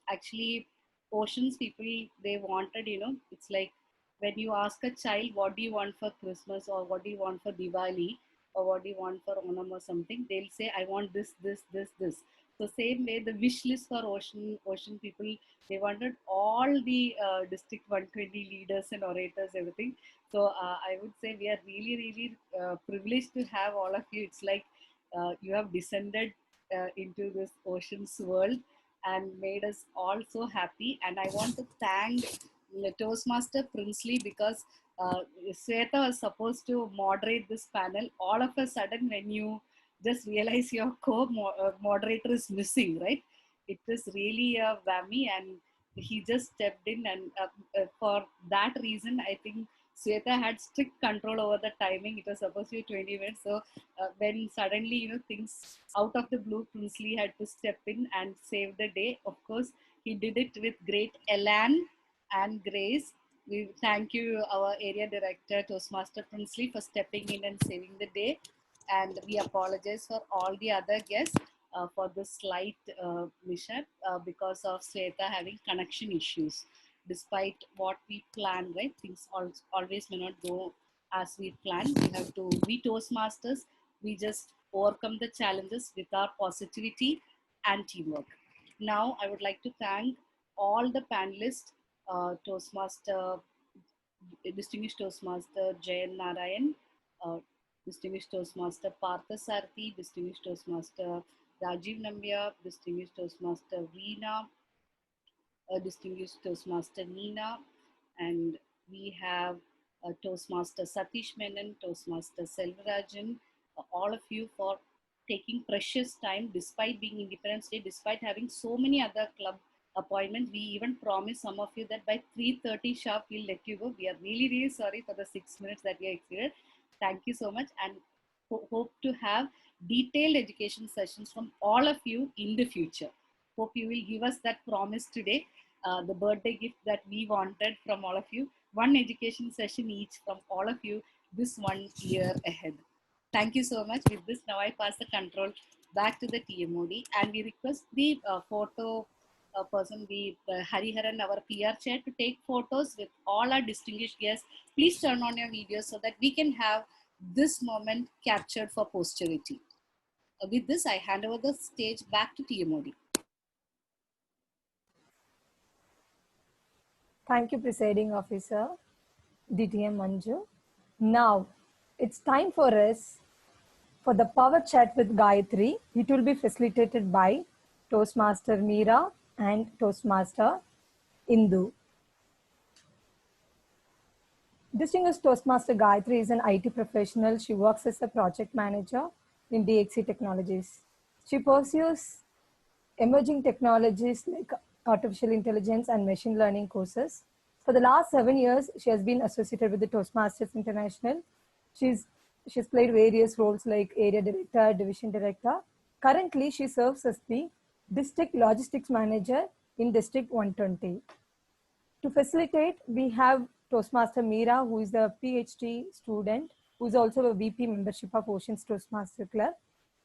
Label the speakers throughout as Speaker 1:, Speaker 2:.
Speaker 1: actually Oceans people, they wanted, it's like when you ask a child, what do you want for Christmas, or what do you want for Diwali, or what do you want for Onam or something, they'll say, I want this. So same way, the wish list for ocean people, they wanted all the district 120 leaders and orators, everything. So I would say we are really, really privileged to have all of you. It's like you have descended into this ocean's world and made us all so happy. And I want to thank Toastmaster Princely, because Sweta was supposed to moderate this panel. All of a sudden, when you just realize your co-moderator is missing, right? It is really a whammy, and he just stepped in. And for that reason, I think Sweta had strict control over the timing. It was supposed to be 20 minutes. So when suddenly, things out of the blue, Princely had to step in and save the day. Of course, he did it with great elan and grace. We thank you, our area director, Toastmaster Princely, for stepping in and saving the day. And we apologize for all the other guests for this slight mishap because of Sweta having connection issues. Despite what we plan, right? Things always may not go as we plan. We Toastmasters, we just overcome the challenges with our positivity and teamwork. Now, I would like to thank all the panelists, Distinguished Toastmaster Jayan Narayan, Distinguished Toastmaster Partha Sarthi, Distinguished Toastmaster Rajiv Nambia, Distinguished Toastmaster Veena, Distinguished Toastmaster Nina, and we have Toastmaster Satish Menon, Toastmaster Selvarajan, all of you for taking precious time despite being Independence Day, despite having so many other club appointments. We even promised some of you that by 3:30 sharp we'll let you go. We are really, really sorry for the 6 minutes that we exceeded. Thank you so much, and hope to have detailed education sessions from all of you in the future. Hope you will give us that promise today, the birthday gift that we wanted from all of you. One education session each from all of you this 1 year ahead. Thank you so much. With this, now I pass the control back to the TMOD, and we request the photo person, the Hariharan, our PR chair, to take photos with all our distinguished guests. Please turn on your videos so that we can have this moment captured for posterity. With this, I hand over the stage back to TMOD.
Speaker 2: Thank you, Presiding Officer, DTM Manju. Now, it's time for us for the Power Chat with Gayatri. It will be facilitated by Toastmaster Meera and Toastmaster Indu. Distinguished Toastmaster Gayatri is an IT professional. She works as a project manager in DXC Technologies. She pursues emerging technologies like artificial intelligence and machine learning courses. For the last 7 years, she has been associated with the Toastmasters International. She's played various roles like area director, division director. Currently, she serves as the district logistics manager in District 120. To facilitate, we have Toastmaster Meera, who is a PhD student, who is also a VP membership of Oceans Toastmaster Club.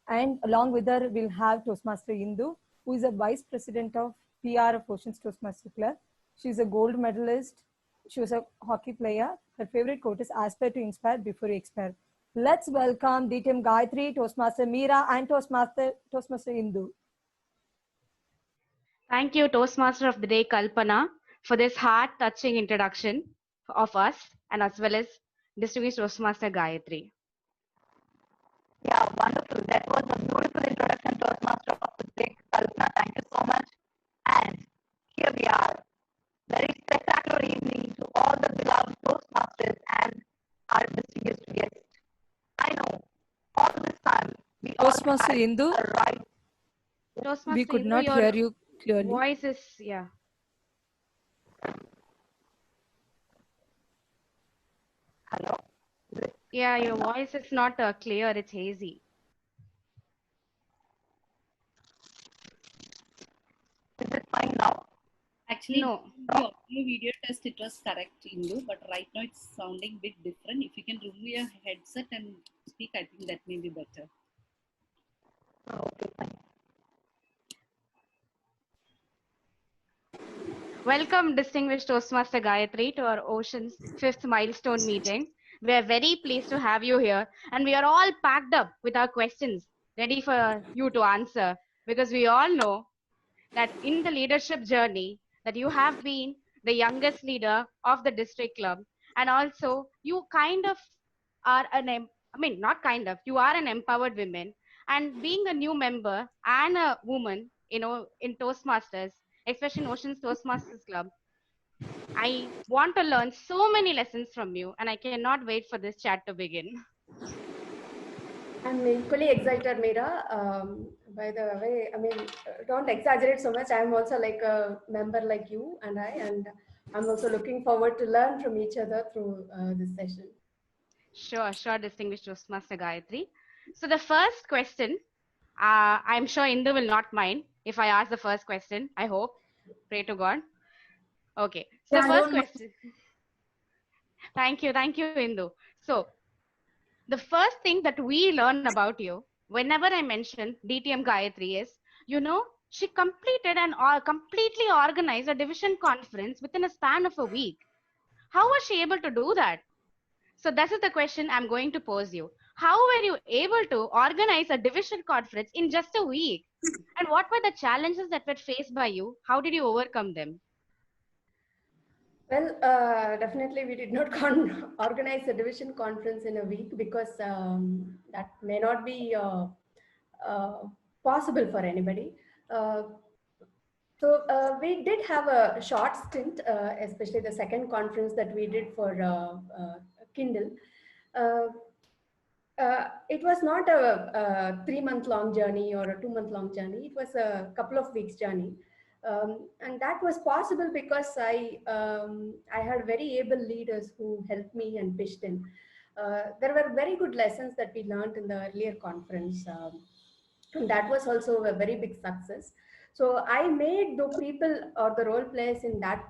Speaker 2: And along with her, we'll have Toastmaster Indu, who is a vice president of PR of Oceans Toastmaster Club. She's a gold medalist. She was a hockey player. Her favorite quote is aspire to inspire before you expire. Let's welcome DTM Gayatri, Toastmaster Meera, and Toastmaster Indu.
Speaker 3: Thank you, Toastmaster of the Day, Kalpana, for this heart-touching introduction of us, and as well as Distinguished Toastmaster Gayatri.
Speaker 4: Yeah, wonderful. That was a beautiful introduction, Toastmaster of the Day, Kalpana. Thank you so much. And here we are. Very spectacular evening to all the beloved Toastmasters and our distinguished guests. I know all this time we
Speaker 2: Toastmaster
Speaker 4: all
Speaker 2: Indu,
Speaker 4: right.
Speaker 3: Toastmaster
Speaker 2: we could
Speaker 3: Indu,
Speaker 2: not
Speaker 3: your
Speaker 2: hear you clearly.
Speaker 3: Voice is, yeah.
Speaker 4: Hello?
Speaker 3: Yeah, your voice is not clear. It's hazy.
Speaker 4: Is it fine now?
Speaker 1: Actually,
Speaker 3: No.
Speaker 1: the audio video test, it was correct, Indu, but right now it's sounding a bit different. If you can remove your headset and speak, I think that may be better.
Speaker 4: Okay, fine.
Speaker 3: Welcome, distinguished Toastmaster Gayatri, to our Ocean's 5th milestone meeting. We are very pleased to have you here, and we are all packed up with our questions ready for you to answer, because we all know that in the leadership journey that you have been the youngest leader of the district club, and also you kind of are not kind of, you are an empowered woman, and being a new member and a woman, in Toastmasters, especially in Ocean's Toastmasters Club, I want to learn so many lessons from you, and I cannot wait for this chat to begin.
Speaker 5: I'm equally excited, Meera. By the way, I mean, don't exaggerate so much. I'm also like a member like you and and I'm also looking forward to learn from each other through this session.
Speaker 3: Sure, distinguished Toastmaster Gayatri. So the first question, I'm sure Indu will not mind if I ask the first question. I hope. Pray to God. Okay. So the first question. Thank you, Indu. So the first thing that we learn about you, whenever I mention DTM Gayatri, is, she completed and completely organized a division conference within a span of a week. How was she able to do that? So this is the question I'm going to pose you. How were you able to organize a division conference in just a week? And what were the challenges that were faced by you? How did you overcome them?
Speaker 5: Well, definitely we did not organize a division conference in a week because that may not be uh, possible for anybody. So we did have a short stint, especially the second conference that we did for Kindle. Uh, it was not a 3-month-long journey or a 2-month-long journey. It was a couple of weeks journey. And that was possible because I had very able leaders who helped me and pitched in. There were very good lessons that we learned in the earlier conference. And that was also a very big success. So I made the people or the role players in that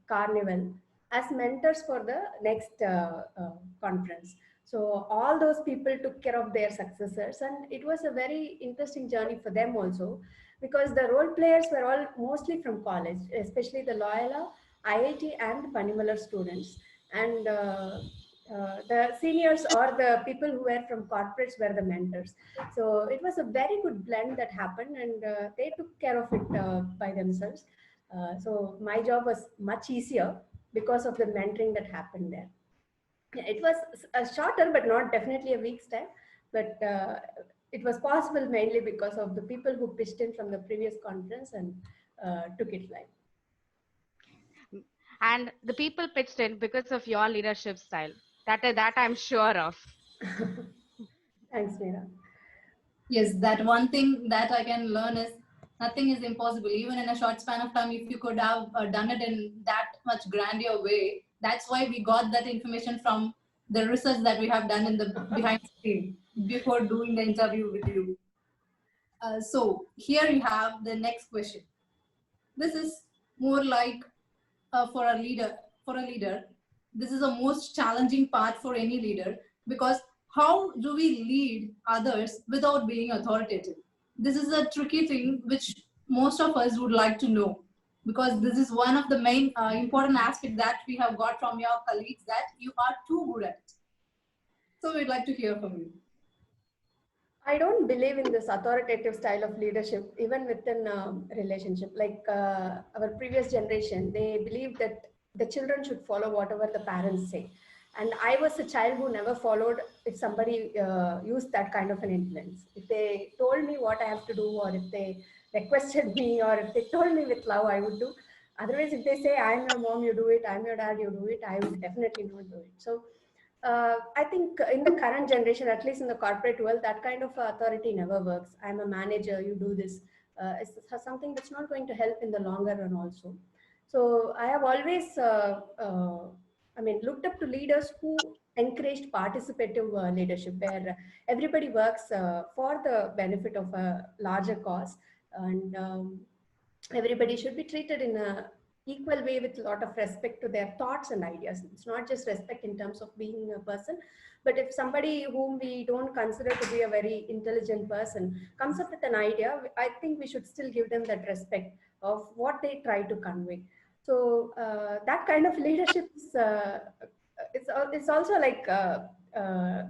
Speaker 5: carnival as mentors for the next conference. So all those people took care of their successors, and it was a very interesting journey for them also, because the role players were all mostly from college, especially the Loyola, IIT and Panimalar students. And the seniors or the people who were from corporates were the mentors. So it was a very good blend that happened, and they took care of it by themselves. So my job was much easier because of the mentoring that happened there. Yeah, it was a shorter, but not definitely a week's time. But it was possible mainly because of the people who pitched in from the previous conference and took it live.
Speaker 3: And the people pitched in because of your leadership style. That I'm sure of.
Speaker 5: Thanks, Meera.
Speaker 6: Yes, that one thing that I can learn is nothing is impossible. Even in a short span of time, if you could have done it in that much grandeur way, that's why we got that information from the research that we have done in the behind the scene before doing the interview with you. So here you have the next question. This is more like for a leader. This is the most challenging part for any leader, because how do we lead others without being authoritative? This is a tricky thing which most of us would like to know, because this is one of the main important aspects that we have got from your colleagues, that you are too good at it. So we'd like to hear from you.
Speaker 5: I don't believe in this authoritative style of leadership, even within a relationship. Like our previous generation, they believed that the children should follow whatever the parents say. And I was a child who never followed if somebody used that kind of an influence. If they told me what I have to do, or if they requested me, or if they told me with love, I would do. Otherwise, if they say, I'm your mom, you do it, I'm your dad, you do it, I would definitely not do it. So I think in the current generation, at least in the corporate world, that kind of authority never works. I'm a manager, you do this. It's something that's not going to help in the longer run also. So I have always, looked up to leaders who encouraged participative leadership, where everybody works for the benefit of a larger cause, and everybody should be treated in a equal way with a lot of respect to their thoughts and ideas. It's not just respect in terms of being a person, but if somebody whom we don't consider to be a very intelligent person comes up with an idea, I think we should still give them that respect of what they try to convey. So that kind of leadership is it's also like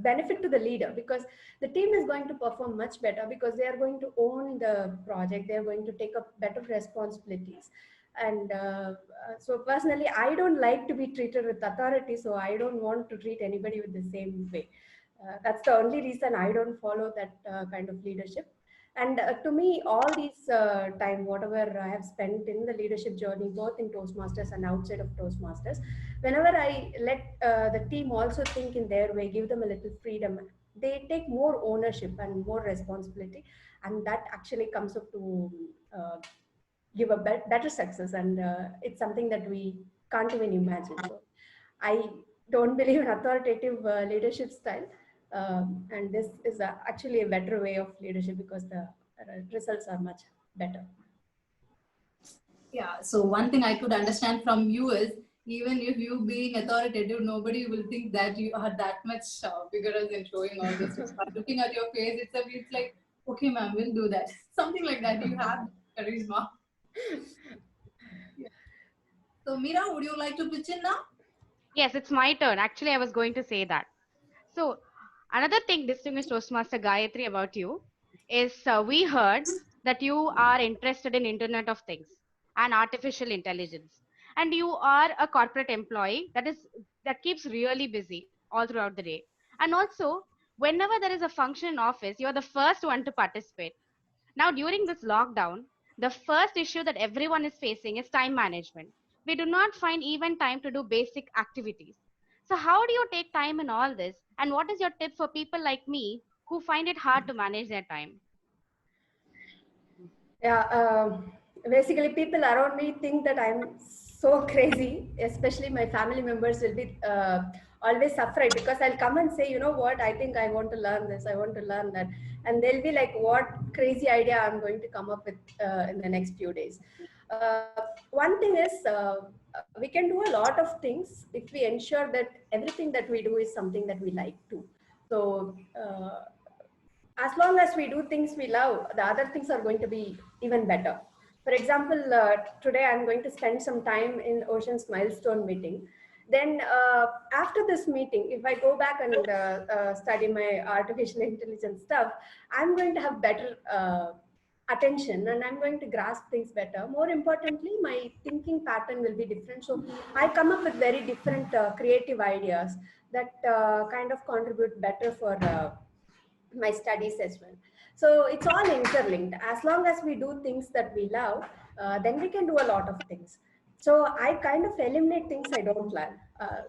Speaker 5: benefit to the leader, because the team is going to perform much better because they are going to own the project, they are going to take up better responsibilities. And so personally, I don't like to be treated with authority, so I don't want to treat anybody with the same way. That's the only reason I don't follow that kind of leadership. And to me, all these time, whatever I have spent in the leadership journey, both in Toastmasters and outside of Toastmasters, whenever I let the team also think in their way, give them a little freedom, they take more ownership and more responsibility. And that actually comes up to give a better success. And it's something that we can't even imagine. So I don't believe in authoritative leadership style. And this is actually a better way of leadership because the results are much better.
Speaker 6: Yeah, so one thing I could understand from you is, even if you being authoritative, nobody will think that you are that much vigorous in showing all this. By looking at your face itself, it's like, okay, ma'am, we'll do that. Something like that. You have charisma. Yeah. So, Mira, would you like to pitch in now?
Speaker 3: Yes, it's my turn. Actually, I was going to say that. So, another thing, distinguished Toastmaster Gayatri, about you is we heard that you are interested in Internet of Things and artificial intelligence, and you are a corporate employee that keeps really busy all throughout the day. And also, whenever there is a function in office, you are the first one to participate. Now, during this lockdown, the first issue that everyone is facing is time management. We do not find even time to do basic activities. So, how do you take time in all this? And what is your tip for people like me who find it hard to manage their time?
Speaker 5: Yeah, basically, people around me think that I'm so crazy, especially my family members will be always afraid because I'll come and say, you know what, I think I want to learn this, I want to learn that. And they'll be like, what crazy idea I'm going to come up with in the next few days. One thing is, we can do a lot of things if we ensure that everything that we do is something that we like to. So, as long as we do things we love, the other things are going to be even better. For example, today I'm going to spend some time in Ocean's milestone meeting. Then after this meeting, if I go back and study my artificial intelligence stuff, I'm going to have better attention and I'm going to grasp things better. More importantly, my thinking pattern will be different. So I come up with very different creative ideas that kind of contribute better for my studies as well. So it's all interlinked. As long as we do things that we love, then we can do a lot of things. So I kind of eliminate things I don't learn.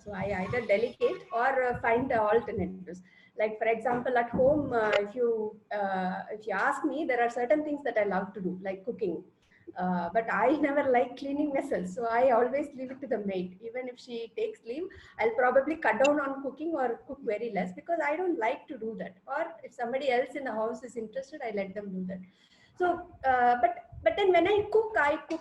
Speaker 5: So I either delegate or find alternatives. Like for example, at home, if you ask me, there are certain things that I love to do, like cooking. But I never like cleaning vessels, so I always leave it to the maid. Even if she takes leave, I'll probably cut down on cooking or cook very less because I don't like to do that. Or if somebody else in the house is interested, I let them do that. So, but then when I cook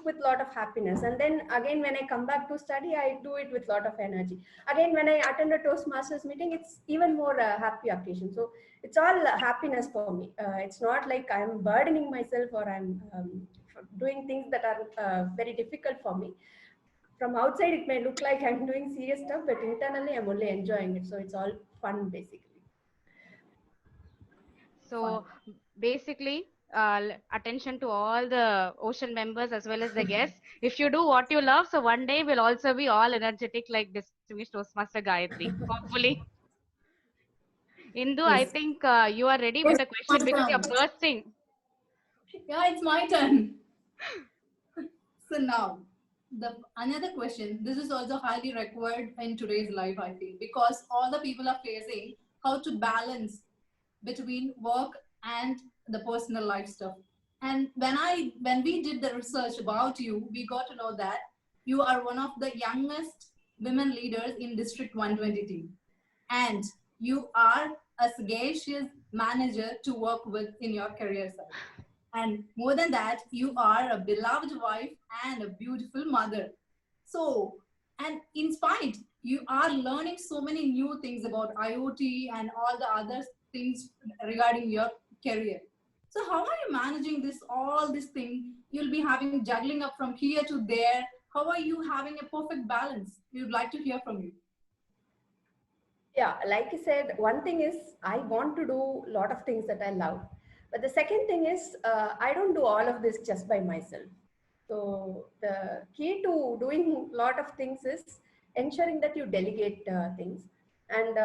Speaker 5: with a lot of happiness. And then again, when I come back to study, I do it with a lot of energy. Again, when I attend a Toastmasters meeting, it's even more happy occasion. So it's all happiness for me. It's not like I'm burdening myself or I'm doing things that are very difficult for me. From outside, it may look like I'm doing serious stuff, but internally, I'm only enjoying it. So it's all fun, basically.
Speaker 3: So, basically, attention to all the Ocean members as well as the guests. If you do what you love, so one day we'll also be all energetic like distinguished Toastmaster Gayatri. Hopefully. Indu, I
Speaker 6: Yes.
Speaker 3: think you are ready with the question because you're bursting.
Speaker 6: Yeah, it's my turn. So now, the another question. This is also highly required in today's life, I feel, because all the people are facing how to balance between work and the personal life stuff. And when we did the research about you, we got to know that you are one of the youngest women leaders in District 120 and you are a sagacious manager to work with in your career side. And more than that, you are a beloved wife and a beautiful mother. So, and in spite, you are learning so many new things about IoT and all the other things regarding your career. So how are you managing this, all this thing? You'll be having juggling up from here to there. How are you having a perfect balance? We would like to hear from you.
Speaker 5: Yeah, like I said, one thing is I want to do a lot of things that I love. But the second thing is I don't do all of this just by myself. So the key to doing a lot of things is ensuring that you delegate things. And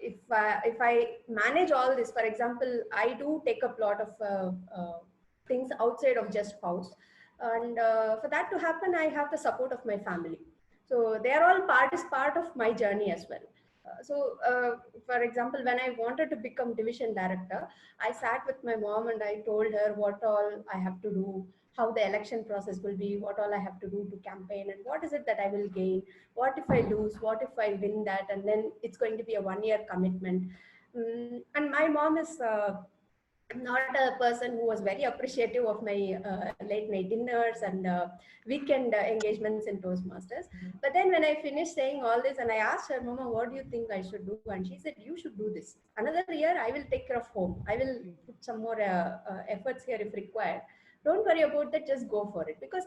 Speaker 5: if I manage all this, for example, I do take up a lot of things outside of just house. And for that to happen, I have the support of my family. So they are all part of my journey as well. For example, when I wanted to become division director, I sat with my mom and I told her what all I have to do, how the election process will be, what all I have to do to campaign, and what is it that I will gain, what if I lose, what if I win that, and then it's going to be a 1-year commitment. And my mom is not a person who was very appreciative of my late night dinners and weekend engagements in Toastmasters. But then when I finished saying all this and I asked her, Mama, what do you think I should do? And she said, you should do this. Another year, I will take care of home. I will put some more efforts here if required. Don't worry about that, just go for it. Because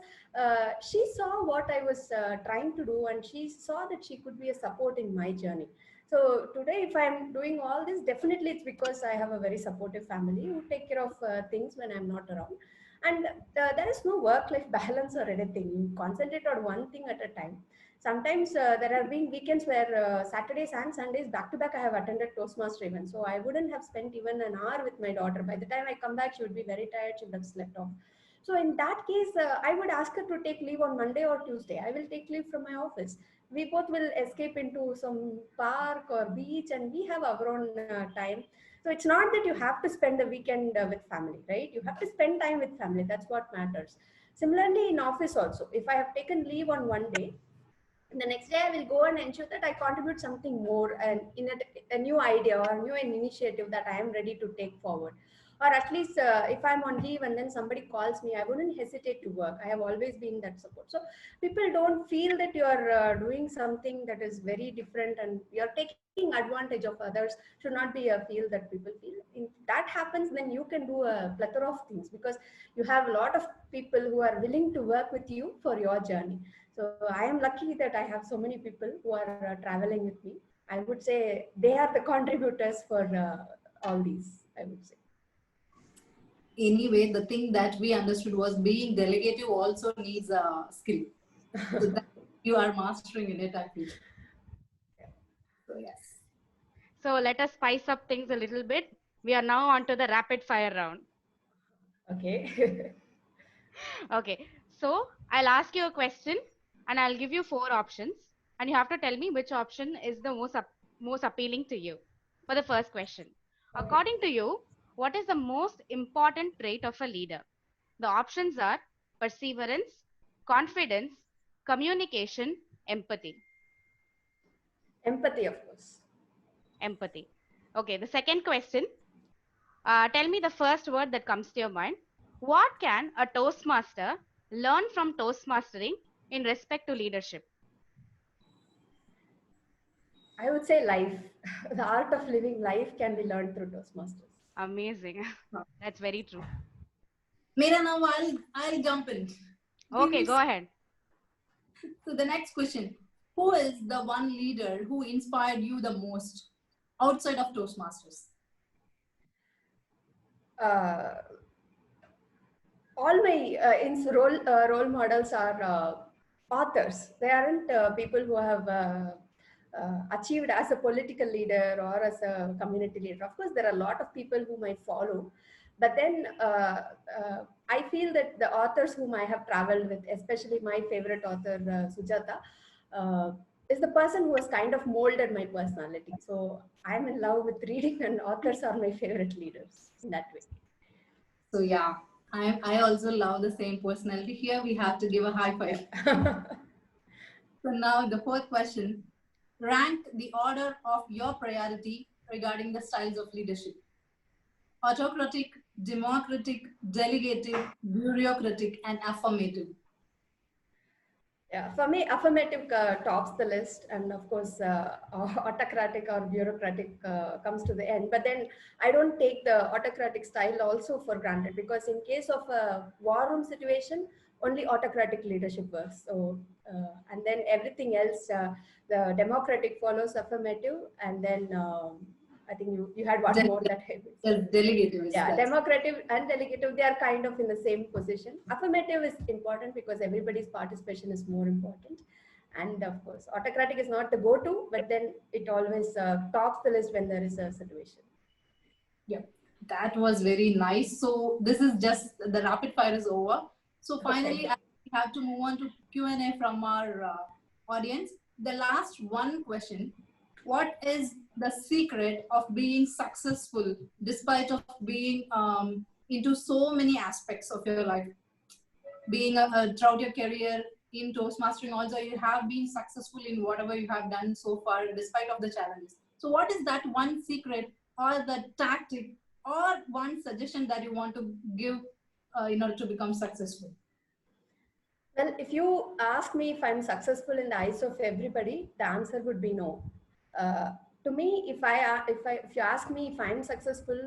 Speaker 5: she saw what I was trying to do and she saw that she could be a support in my journey. So today, if I'm doing all this, definitely it's because I have a very supportive family who take care of things when I'm not around. And there is no work-life balance or anything. You concentrate on one thing at a time. Sometimes there have been weekends where Saturdays and Sundays back-to-back I have attended Toastmaster events. So I wouldn't have spent even an hour with my daughter. By the time I come back, she would be very tired. She would have slept off. So in that case, I would ask her to take leave on Monday or Tuesday. I will take leave from my office. We both will escape into some park or beach and we have our own time. So it's not that you have to spend the weekend with family, right? You have to spend time with family. That's what matters. Similarly, in office also, if I have taken leave on one day, the next day I will go and ensure that I contribute something more and in a new idea or a new initiative that I am ready to take forward. Or at least if I'm on leave and then somebody calls me, I wouldn't hesitate to work. I have always been that support. So people don't feel that you're doing something that is very different and you're taking advantage of others. Should not be a feel that people feel. If that happens, then you can do a plethora of things because you have a lot of people who are willing to work with you for your journey. So I am lucky that I have so many people who are traveling with me. I would say they are the contributors for all these, I would say.
Speaker 6: Anyway, the thing that we understood was being delegative also needs a skill. So that you are mastering in it, I feel. So yes.
Speaker 3: So let us spice up things a little bit. We are now on to the rapid fire round.
Speaker 5: Okay.
Speaker 3: Okay, so I'll ask you a question and I'll give you 4 options and you have to tell me which option is the most appealing to you. For the first question, according to you, what is the most important trait of a leader? The options are perseverance, confidence, communication, empathy.
Speaker 5: Empathy, of course.
Speaker 3: Empathy. Okay, the second question, tell me the first word that comes to your mind. What can a Toastmaster learn from Toastmastering in respect to leadership?
Speaker 5: I would say life. The art of living life can be learned through Toastmasters.
Speaker 3: Amazing. That's very true.
Speaker 6: Meera, now I'll jump in.
Speaker 3: Okay, go ahead.
Speaker 6: So the next question, who is the one leader who inspired you the most outside of Toastmasters?
Speaker 5: All my role models are authors. They aren't people who have achieved as a political leader or as a community leader. Of course, there are a lot of people whom I follow, but then I feel that the authors whom I have traveled with, especially my favorite author, Sujata, is the person who has kind of molded my personality. So I'm in love with reading, and authors are my favorite leaders in that way.
Speaker 6: So yeah, I also love the same personality. Here we have to give a high five. So now the fourth question, rank the order of your priority regarding the styles of leadership. Autocratic, democratic, delegative, bureaucratic, and affirmative.
Speaker 5: Yeah, for me, affirmative tops the list, and of course, autocratic or bureaucratic comes to the end. But then I don't take the autocratic style also for granted, because in case of a war room situation, only autocratic leadership works. So, and then everything else, the democratic follows affirmative, and then I think you had one more that
Speaker 6: delegative.
Speaker 5: Yeah, democratic and delegative, they are kind of in the same position. Affirmative is important because everybody's participation is more important. And of course, autocratic is not the go-to, but then it always tops the list when there is a situation.
Speaker 6: Yeah, that was very nice. So this is just the rapid fire is over. So finally, we have to move on to Q&A from our audience. The last one question: what is the secret of being successful despite of being into so many aspects of your life? Being throughout your career in Toastmastering, also you have been successful in whatever you have done so far, despite of the challenges. So what is that one secret or the tactic or one suggestion that you want to give in order to become successful?
Speaker 5: Well, if you ask me if I'm successful in the eyes of everybody, the answer would be no. To me, if you ask me if I'm successful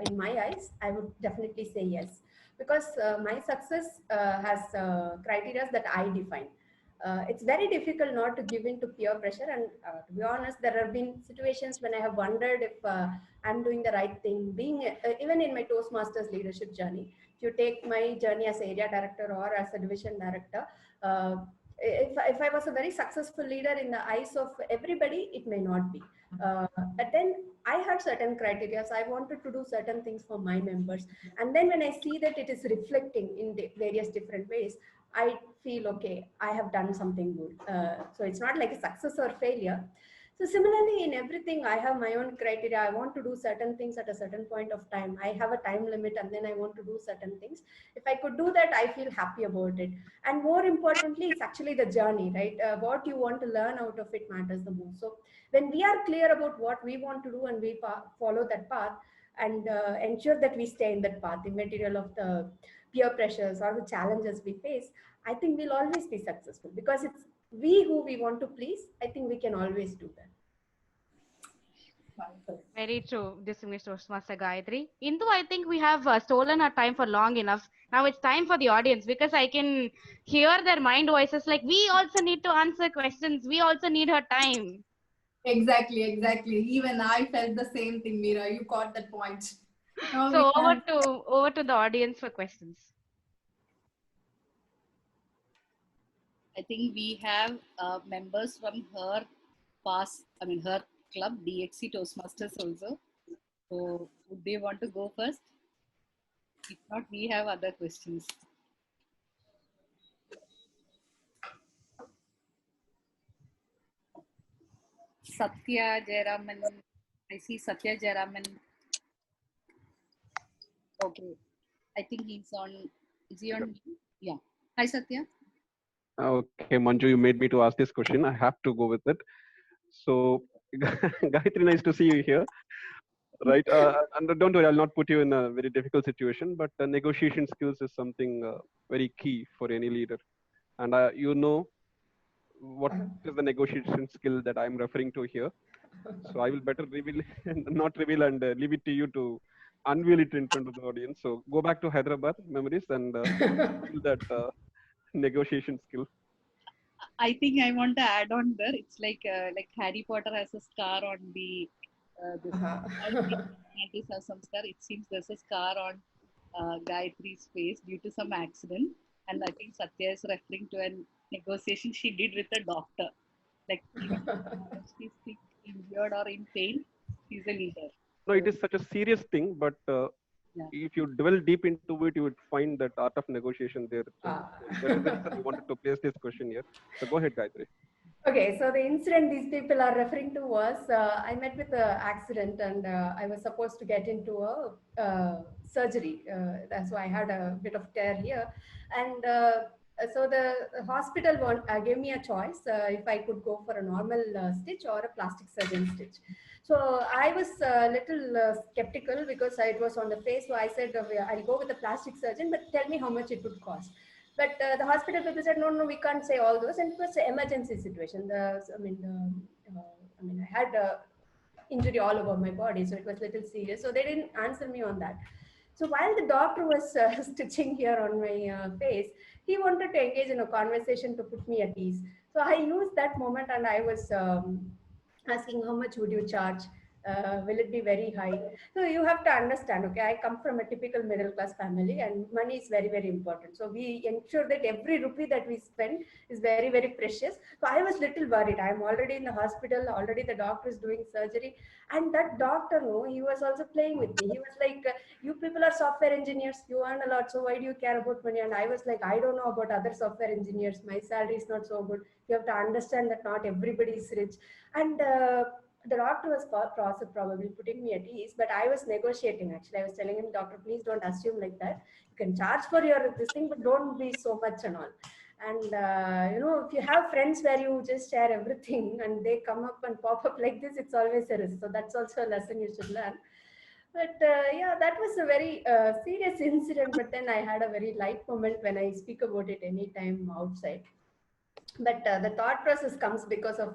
Speaker 5: in my eyes, I would definitely say yes, because my success has criteria that I define. It's very difficult not to give in to peer pressure, and to be honest, there have been situations when I have wondered if I'm doing the right thing. Being even in my Toastmasters leadership journey, if you take my journey as area director or as a division director, if I was a very successful leader in the eyes of everybody, it may not be. But then I had certain criteria. So I wanted to do certain things for my members. And then when I see that it is reflecting in the various different ways, I feel, okay, I have done something good. So it's not like a success or failure. So similarly, in everything, I have my own criteria. I want to do certain things at a certain point of time. I have a time limit, and then I want to do certain things. If I could do that, I feel happy about it. And more importantly, it's actually the journey, right? What you want to learn out of it matters the most. So when we are clear about what we want to do and we follow that path and ensure that we stay in that path, immaterial of the peer pressures or the challenges we face, I think we'll always be successful, because it's we who we want to please. I think we can always do that.
Speaker 3: Very true, distinguished Toastmaster Gayatri. Indu, I think we have stolen our time for long enough. Now it's time for the audience, because I can hear their mind voices like, we also need to answer questions. We also need her time.
Speaker 6: Exactly. Even I felt the same thing, Meera. You caught that point.
Speaker 3: So over to the audience for questions.
Speaker 1: I think we have members from her her club, DXC Toastmasters also. So would they want to go first? If not, we have other questions. Satya Jayaraman. I see Satya Jayaraman. Okay. I think he's on. Is he on? Yeah. Hi, Satya.
Speaker 7: Okay, Manju, you made me to ask this question. I have to go with it. So, Gayatri, nice to see you here. Right. And don't worry, I'll not put you in a very difficult situation, but negotiation skills is something very key for any leader. And you know what is the negotiation skill that I'm referring to here. So I will better reveal, not reveal, and leave it to you to unveil it in front of the audience. So go back to Hyderabad memories and feel that negotiation skill.
Speaker 1: I think I want to add on there. It's like Harry Potter has a scar on the this has some scar. It seems there's a scar on Gayatri's face due to some accident, and I think Satya is referring to a negotiation she did with a doctor. Like she's sick, injured, or in pain, she's a leader.
Speaker 7: No, it is such a serious thing, but if you delve deep into it, you would find that art of negotiation there. So that is the reason we wanted to place this question here. So go ahead, Gayatri.
Speaker 5: Okay, so the incident these people are referring to was I met with an accident, and I was supposed to get into a surgery. So I had a bit of tear here, and so the hospital gave me a choice if I could go for a normal stitch or a plastic surgeon stitch. So I was a little skeptical because it was on the face. So I said, I'll go with the plastic surgeon, but tell me how much it would cost. But the hospital people said, no, we can't say all those. And it was an emergency situation. I had injury all over my body, so it was a little serious. So they didn't answer me on that. So while the doctor was stitching here on my face, he wanted to engage in a conversation to put me at ease. So I used that moment and I was asking, how much would you charge? Will it be very high? So you have to understand, okay, I come from a typical middle class family and money is very, very important. So we ensure that every rupee that we spend is very, very precious. So I was little worried. I'm already in the hospital, already the doctor is doing surgery. And that doctor, no, he was also playing with me. He was like, you people are software engineers, you earn a lot, so why do you care about money? And I was like, I don't know about other software engineers. My salary is not so good. You have to understand that not everybody is rich. And the doctor was probably putting me at ease, but I was negotiating actually. I was telling him, doctor, please don't assume like that. You can charge for your this thing, but don't be so much and all. And if you have friends where you just share everything and they come up and pop up like this, it's always a risk. So that's also a lesson you should learn. But yeah, that was a very serious incident. But then I had a very light moment when I speak about it anytime outside. But the thought process comes because of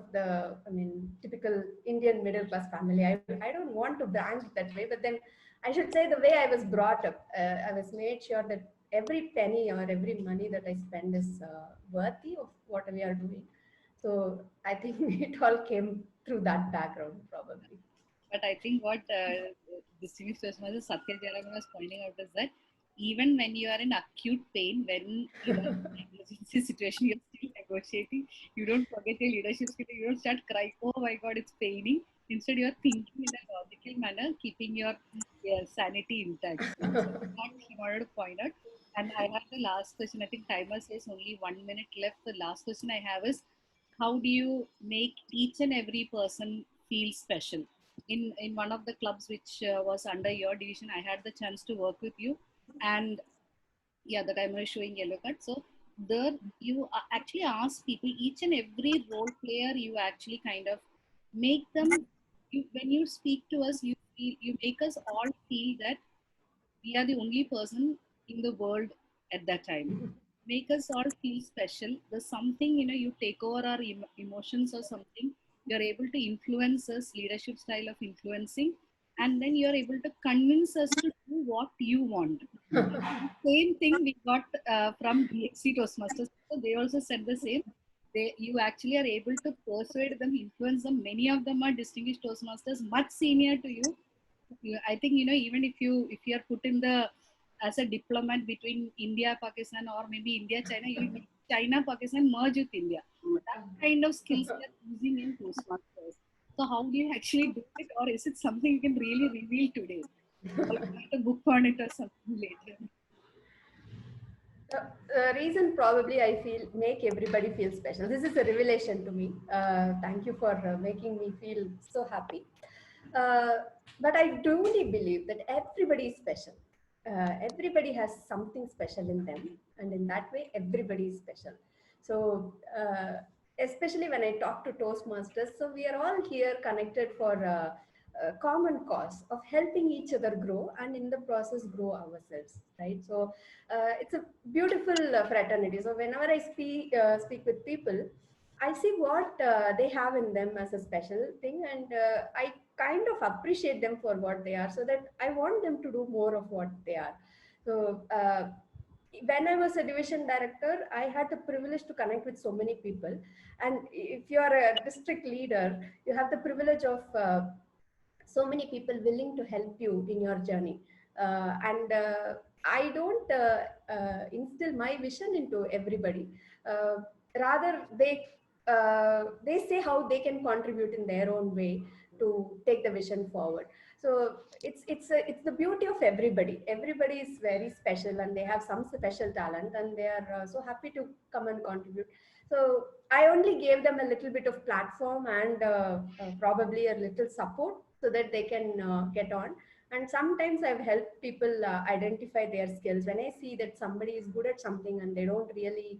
Speaker 5: typical Indian middle class family. I don't want to brand it that way, but then I should say the way I was brought up, I was made sure that every penny or every money that I spend is worthy of what we are doing. So I think it all came through that background, probably.
Speaker 1: But I think what distinguished Toastmaster Satya Jayaraman was pointing out is that even when you are in acute pain, when you are in an emergency situation, you're still negotiating. You don't forget your leadership skill. You don't start crying, oh my God, it's paining. Instead, you're thinking in a logical manner, keeping your sanity intact. So that's what he wanted to point out. And I have the last question. I think timer says only 1 minute left. The last question I have is, how do you make each and every person feel special? In one of the clubs which was under your division, I had the chance to work with you, and yeah, the timer is showing yellow card. So there you actually ask people, each and every role player, you actually kind of make them. When you speak to us, you make us all feel that we are the only person in the world at that time. Make us all feel special. There's something, you take over our emotions or something. You're able to influence us, leadership style of influencing, and then you're able to convince us to do what you want. Same thing we got from DXC Toastmasters. So they also said the same. You actually are able to persuade them, influence them. Many of them are distinguished Toastmasters, much senior to you. I think even if you are put in the as a diplomat between India, Pakistan, or maybe India, China, you make China, Pakistan merge with India. That kind of skills we are using in Toastmasters. So how do you actually do it, or is it something you can really reveal today? Or you write a book on it or something later?
Speaker 5: The reason probably I feel make everybody feel special. This is a revelation to me. Thank you for making me feel so happy. But I truly believe that everybody is special. Everybody has something special in them, and in that way, everybody is special. So, especially when I talk to Toastmasters, so we are all here connected for a common cause of helping each other grow, and in the process, grow ourselves, right? So, it's a beautiful fraternity. So, whenever I speak with people, I see what they have in them as a special thing, and I kind of appreciate them for what they are, so that I want them to do more of what they are. So when I was a division director, I had the privilege to connect with so many people. And if you are a district leader, you have the privilege of so many people willing to help you in your journey. And I don't instill my vision into everybody. Rather, they say how they can contribute in their own way to take the vision forward. So it's the beauty of everybody. Everybody is very special, and they have some special talent, and they are so happy to come and contribute. So I only gave them a little bit of platform and probably a little support so that they can get on. And sometimes I've helped people identify their skills. When I see that somebody is good at something and they don't really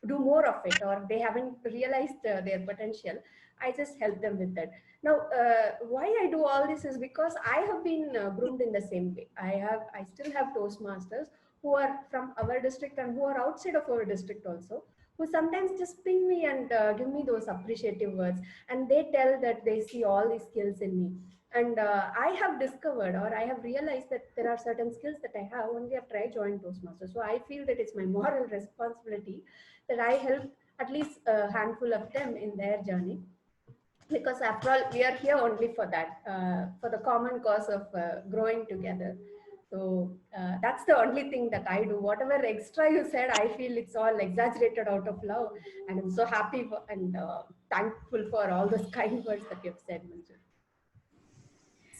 Speaker 5: do more of it, or they haven't realized their potential, I just help them with that. Now, why I do all this is because I have been groomed in the same way. I still have Toastmasters who are from our district and who are outside of our district also, who sometimes just ping me and give me those appreciative words, and they tell that they see all these skills in me. And I have discovered, or I have realized, that there are certain skills that I have only after I joined Toastmasters. So I feel that it's my moral responsibility that I help at least a handful of them in their journey, because after all, we are here only for that, for the common cause of growing together. So that's the only thing that I do. Whatever extra you said, I feel it's all exaggerated out of love, and I'm so happy for, and thankful for all those kind words that you've said, Manju.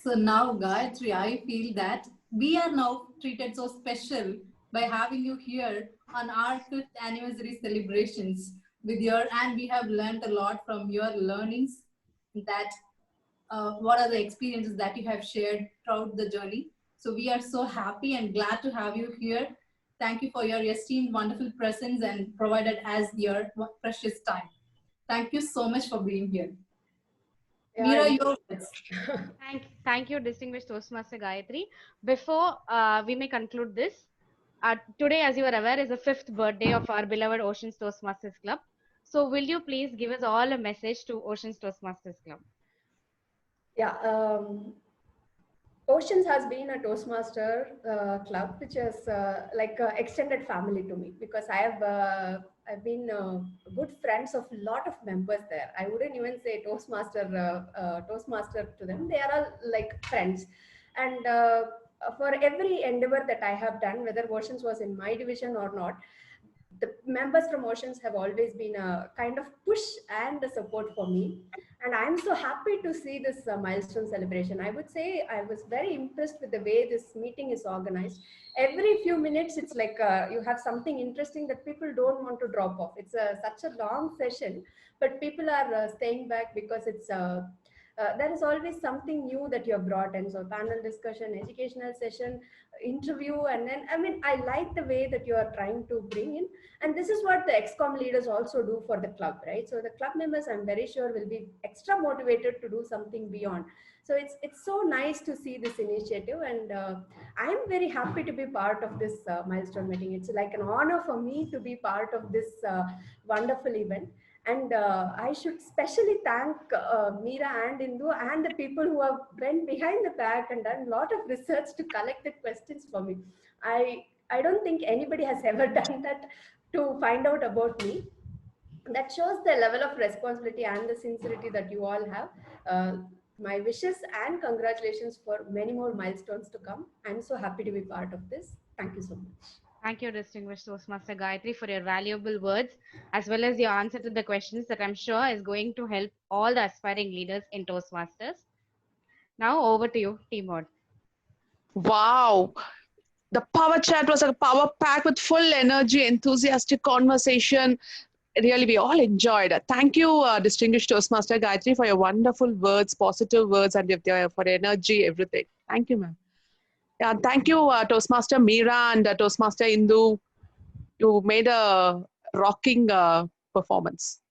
Speaker 6: So now, Gayatri, I feel that we are now treated so special by having you here on our 5th anniversary celebrations with your, and we have learned a lot from your learnings, that what are the experiences that you have shared throughout the journey. So we are so happy and glad to have you here. Thank you for your esteemed, wonderful presence and provided as your precious time. Thank you so much for being here.
Speaker 5: Yeah,
Speaker 6: Meera, your words.
Speaker 3: Thank you, distinguished Toastmaster Gayatri. Before we may conclude this, today, as you are aware, is the 5th birthday of our beloved Oceans Toastmasters Club. So, will you please give us all a message to Oceans Toastmasters Club?
Speaker 5: Yeah, Oceans has been a Toastmaster club, which is like an extended family to me, because I've been good friends of a lot of members there. I wouldn't even say Toastmaster to them. They are all like friends, and for every endeavor that I have done, whether Oceans was in my division or not, the members from Oceans have always been a kind of push and a support for me. And I'm so happy to see this milestone celebration. I would say I was very impressed with the way this meeting is organized. Every few minutes, it's like you have something interesting that people don't want to drop off. It's such a long session, but people are staying back because it's there is always something new that you have brought in. So panel discussion, educational session, interview, and then, I mean, I like the way that you are trying to bring in. And this is what the ExCom leaders also do for the club, right? So the club members, I'm very sure, will be extra motivated to do something beyond. So it's so nice to see this initiative, and I'm very happy to be part of this milestone meeting. It's like an honor for me to be part of this wonderful event. And I should specially thank Meera and Indu and the people who have went behind the back and done a lot of research to collect the questions for me. I don't think anybody has ever done that to find out about me. That shows the level of responsibility and the sincerity that you all have. My wishes and congratulations for many more milestones to come. I'm so happy to be part of this. Thank you so much.
Speaker 3: Thank you, distinguished Toastmaster Gayatri, for your valuable words, as well as your answer to the questions that I'm sure is going to help all the aspiring leaders in Toastmasters. Now, over to you, Team Mod.
Speaker 8: Wow. The power chat was a power pack with full energy, enthusiastic conversation. Really, we all enjoyed it. Thank you, distinguished Toastmaster Gayatri, for your wonderful words, positive words, and for energy, everything. Thank you, ma'am. Yeah, thank you, Toastmaster Meera and Toastmaster Indu. You made a rocking performance.